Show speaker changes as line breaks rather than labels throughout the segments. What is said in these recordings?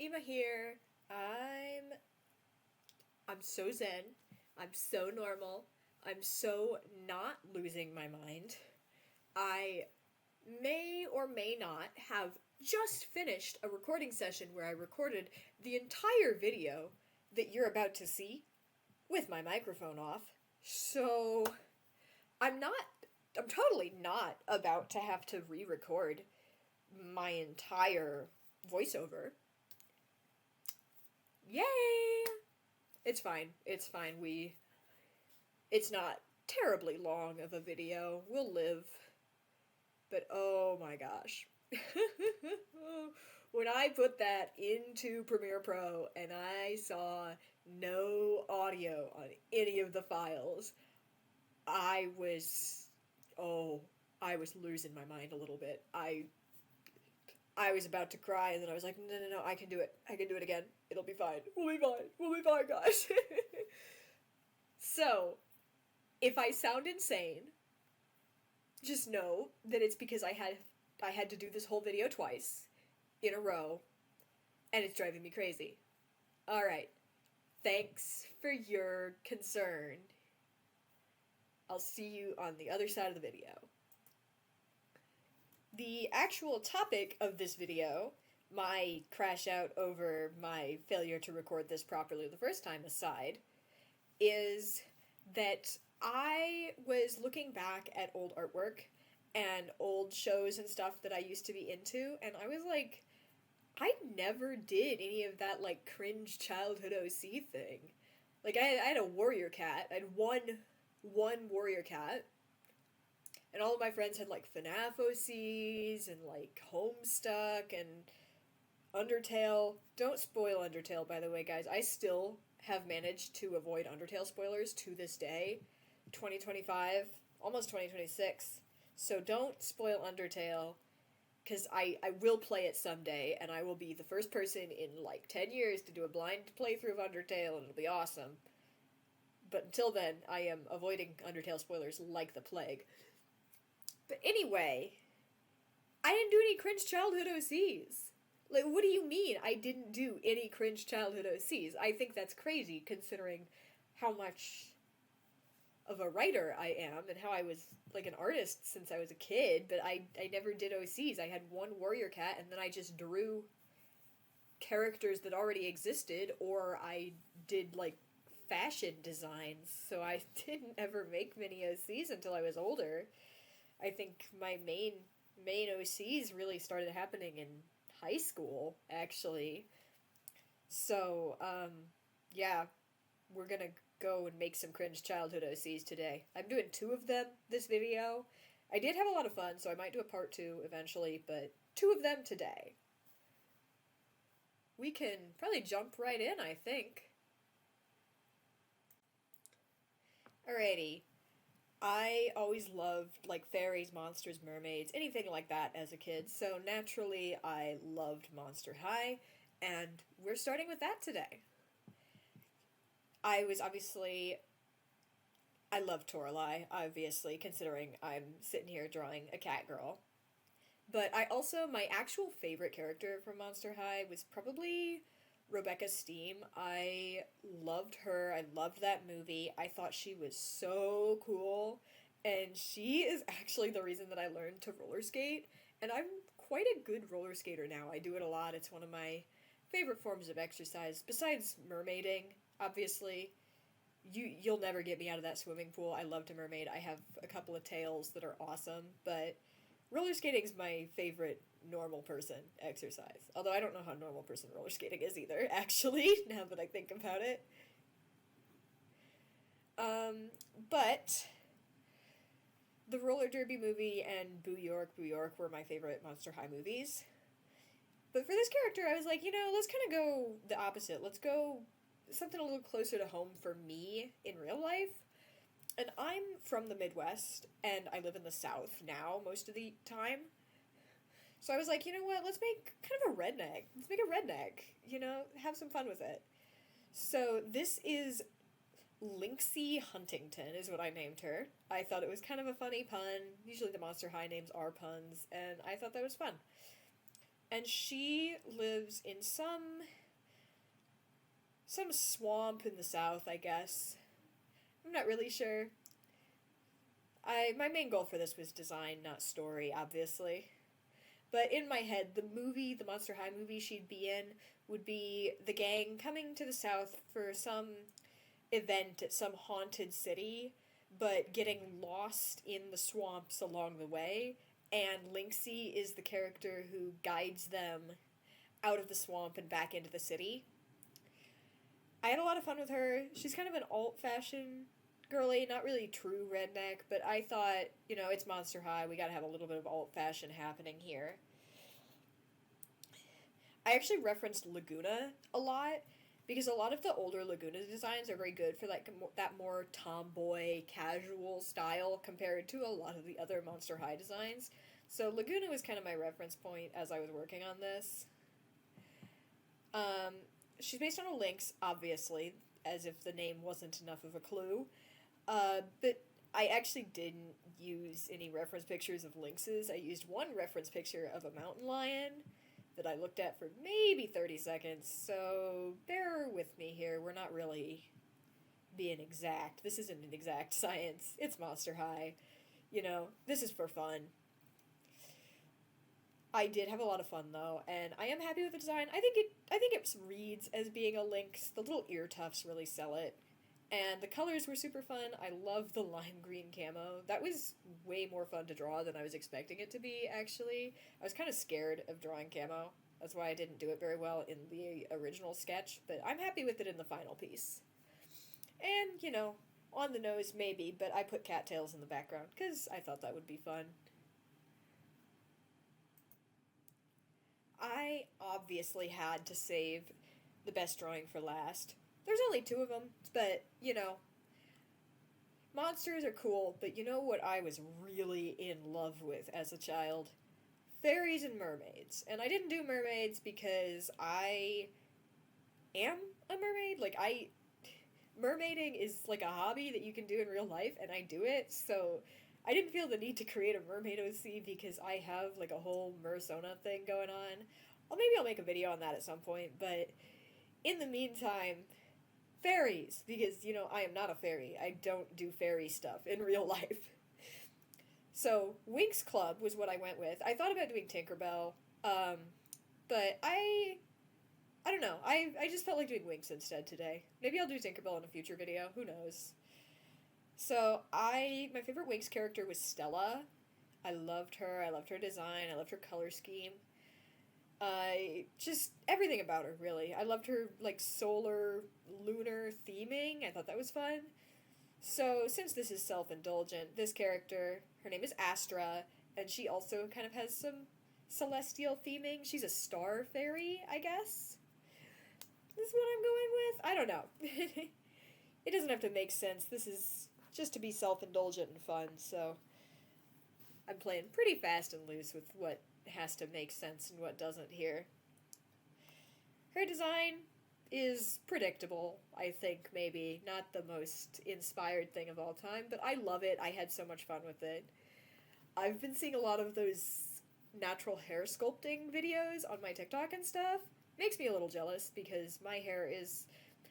Ema here. I'm so zen. I'm so normal. I'm so not losing my mind. I may or may not have just finished a recording session where I recorded the entire video that you're about to see with my microphone off. So I'm totally not about to have to re-record my entire voiceover. Yay! It's fine. It's fine. It's not terribly long of a video. We'll live. But oh my gosh. When I put that into Premiere Pro and I saw no audio on any of the files, I was oh, I was losing my mind a little bit. I was about to cry, and then I was like, no, I can do it. I can do it again. It'll be fine. We'll be fine. We'll be fine, guys. So, if I sound insane, just know that it's because I had to do this whole video twice in a row, and it's driving me crazy. Alright. Thanks for your concern. I'll see you on the other side of the video. The actual topic of this video, my crash out over my failure to record this properly the first time aside, is that I was looking back at old artwork and old shows and stuff that I used to be into, and I was like, I never did any of that, like, cringe childhood OC thing. Like, I had a warrior cat. I had one warrior cat. And all of my friends had, like, FNAF OCs and, like, Homestuck and Undertale. Don't spoil Undertale, by the way, guys. I still have managed to avoid Undertale spoilers to this day. 2025, almost 2026. So don't spoil Undertale, because I will play it someday, and I will be the first person in, like, 10 years to do a blind playthrough of Undertale, and it'll be awesome. But until then, I am avoiding Undertale spoilers like the plague. But anyway, I didn't do any cringe childhood OCs. Like, what do you mean I didn't do any cringe childhood OCs? I think that's crazy, considering how much of a writer I am and how I was, like, an artist since I was a kid, but I never did OCs. I had one warrior cat, and then I just drew characters that already existed, or I did, like, fashion designs, so I didn't ever make many OCs until I was older. I think my main OCs really started happening in high school, actually. So, yeah, we're gonna go and make some cringe childhood OCs today. I'm doing 2 of them this video. I did have a lot of fun, so I might do a part 2 eventually, but 2 of them today. We can probably jump right in, I think. Alrighty. I always loved, like, fairies, monsters, mermaids, anything like that as a kid, so naturally I loved Monster High, and we're starting with that today. I love Toralei, obviously, considering I'm sitting here drawing a cat girl. But my actual favorite character from Monster High was probably Rebecca Steam. I loved her. I loved that movie. I thought she was so cool. And she is actually the reason that I learned to roller skate. And I'm quite a good roller skater now. I do it a lot. It's one of my favorite forms of exercise, besides mermaiding, obviously. You'll never get me out of that swimming pool. I love to mermaid. I have a couple of tails that are awesome, but roller skating's my favorite normal person exercise. Although I don't know how normal person roller skating is either, actually, now that I think about it. But the Roller Derby movie and Boo York were my favorite Monster High movies. But for this character, I was like, let's kind of go the opposite. Let's go something a little closer to home for me in real life. And I'm from the Midwest, and I live in the South now most of the time. So I was like, you know what, let's make kind of a redneck. Let's make a redneck, have some fun with it. So this is Lynxie Huntington is what I named her. I thought it was kind of a funny pun. Usually the Monster High names are puns, and I thought that was fun. and she lives in some swamp in the south, I guess. I'm not really sure. My main goal for this was design, not story, obviously. But in my head, the Monster High movie she'd be in would be the gang coming to the south for some event at some haunted city, but getting lost in the swamps along the way, and Lynxie is the character who guides them out of the swamp and back into the city. I had a lot of fun with her. She's kind of an alt-fashion girly, not really true redneck, but I thought, it's Monster High, we gotta have a little bit of alt-fashion happening here. I actually referenced Laguna a lot, because a lot of the older Laguna designs are very good for that more tomboy, casual style compared to a lot of the other Monster High designs. So Laguna was kind of my reference point as I was working on this. She's based on a lynx, obviously, as if the name wasn't enough of a clue. But I actually didn't use any reference pictures of lynxes. I used one reference picture of a mountain lion that I looked at for maybe 30 seconds, so bear with me here. We're not really being exact. This isn't an exact science. It's Monster High. This is for fun. I did have a lot of fun though, and I am happy with the design. I think it reads as being a lynx. The little ear tufts really sell it. And the colors were super fun. I love the lime green camo. That was way more fun to draw than I was expecting it to be, actually. I was kind of scared of drawing camo. That's why I didn't do it very well in the original sketch, but I'm happy with it in the final piece. And, on the nose maybe, but I put cattails in the background because I thought that would be fun. I obviously had to save the best drawing for last. There's only 2 of them, but, monsters are cool, but you know what I was really in love with as a child? Fairies and mermaids. And I didn't do mermaids because I am a mermaid. Mermaiding is like a hobby that you can do in real life, and I do it, so I didn't feel the need to create a mermaid OC because I have, a whole Mersona thing going on. Maybe I'll make a video on that at some point, but in the meantime, fairies, because, I am not a fairy. I don't do fairy stuff in real life. So, Winx Club was what I went with. I thought about doing Tinkerbell, but I don't know. I just felt like doing Winx instead today. Maybe I'll do Tinkerbell in a future video. Who knows? So, my favorite Winx character was Stella. I loved her. I loved her design. I loved her color scheme. Just everything about her, really. I loved her, solar, lunar theming. I thought that was fun. So, since this is self-indulgent, this character, her name is Astra, and she also kind of has some celestial theming. She's a star fairy, I guess. This is what I'm going with? I don't know. It doesn't have to make sense. This is just to be self-indulgent and fun, so I'm playing pretty fast and loose with what has to make sense and what doesn't here. Her design is predictable, I think, maybe. Not the most inspired thing of all time, but I love it. I had so much fun with it. I've been seeing a lot of those natural hair sculpting videos on my TikTok and stuff. Makes me a little jealous because my hair is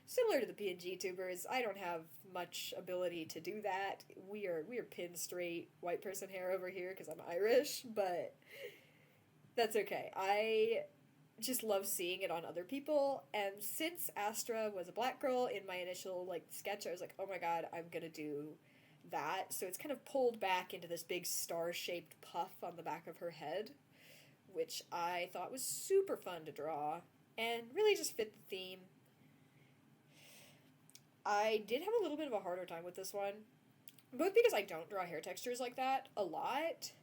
similar to the PNGtubers. I don't have much ability to do that. We are pin straight white person hair over here because I'm Irish, but that's okay. I just love seeing it on other people, and since Astra was a black girl in my initial sketch, I was like, oh my god, I'm gonna do that. So it's kind of pulled back into this big star-shaped puff on the back of her head, which I thought was super fun to draw and really just fit the theme. I did have a little bit of a harder time with this one, both because I don't draw hair textures like that a lot,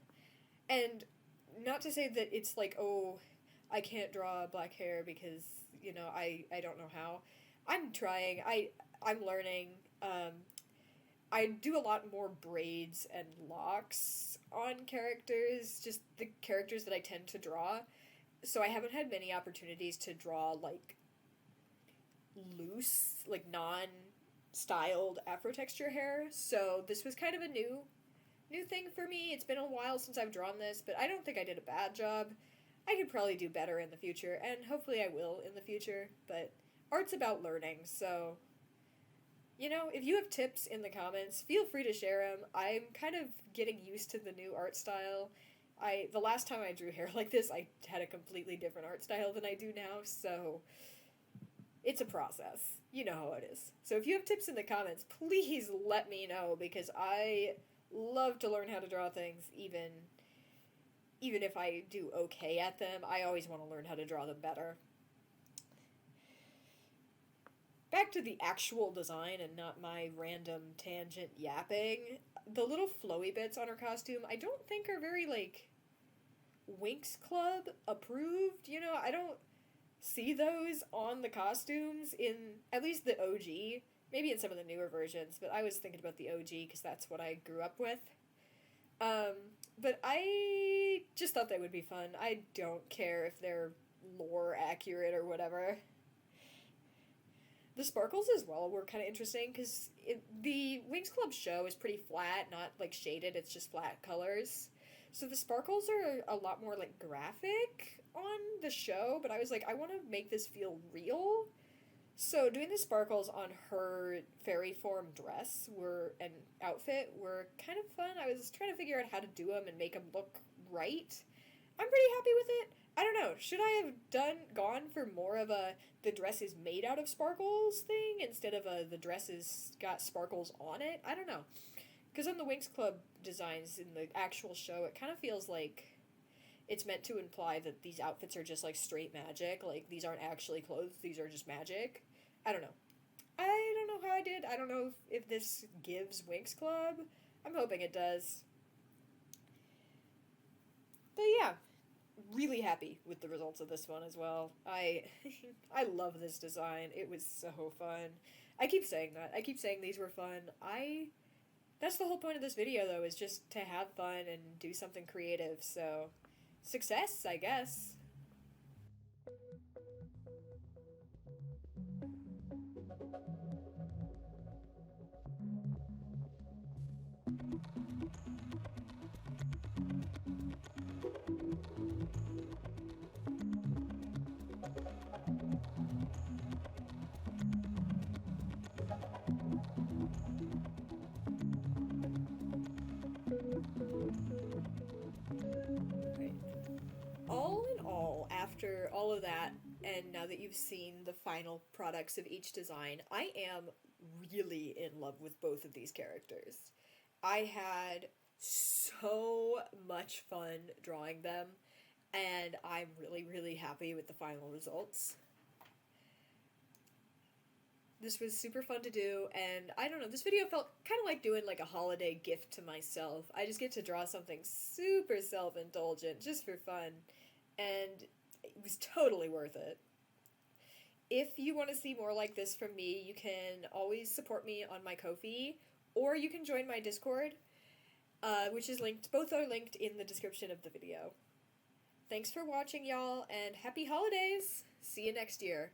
and not to say that it's oh, I can't draw black hair because, I don't know how. I'm trying. I'm learning. I do a lot more braids and locks on characters, just the characters that I tend to draw. So I haven't had many opportunities to draw, loose, non-styled afro texture hair. So this was kind of a new thing for me. It's been a while since I've drawn this, but I don't think I did a bad job. I could probably do better in the future, and hopefully I will in the future, but art's about learning, so you know, if you have tips in the comments, feel free to share them. I'm kind of getting used to the new art style. The last time I drew hair like this, I had a completely different art style than I do now, so it's a process. You know how it is. So if you have tips in the comments, please let me know, because I love to learn how to draw things, even if I do okay at them. I always want to learn how to draw them better. Back to the actual design and not my random tangent yapping. The little flowy bits on her costume, I don't think are very, like, Winx Club approved. You know, I don't see those on the costumes in, at least the OG. Maybe in some of the newer versions, but I was thinking about the OG because that's what I grew up with. But I just thought they would be fun. I don't care if they're lore accurate or whatever. The sparkles as well were kind of interesting because the Winx Club show is pretty flat, not like shaded, it's just flat colors. So the sparkles are a lot more like graphic on the show, but I was like, I want to make this feel real. So doing the sparkles on her fairy form dress and outfit were kind of fun. I was trying to figure out how to do them and make them look right. I'm pretty happy with it. I don't know. Should I have gone for more of a the dress is made out of sparkles thing instead of a the dress is got sparkles on it? I don't know. Because on the Winx Club designs in the actual show, it kind of feels like it's meant to imply that these outfits are just like straight magic. Like these aren't actually clothes, these are just magic. I don't know. I don't know how I did. I don't know if this gives Winx Club. I'm hoping it does. But yeah, really happy with the results of this one as well. I love this design. It was so fun. I keep saying that. I keep saying these were fun. That's the whole point of this video, though, is just to have fun and do something creative. So, success, I guess. All in all, after all of that, and now that you've seen the final products of each design, I am really in love with both of these characters. I had so much fun drawing them, and I'm really, really happy with the final results. This was super fun to do, and I don't know, this video felt kind of like doing like a holiday gift to myself. I just get to draw something super self-indulgent just for fun, and it was totally worth it. If you want to see more like this from me, you can always support me on my Ko-fi, or you can join my Discord, which is linked. Both are linked in the description of the video. Thanks for watching, y'all, and happy holidays! See you next year.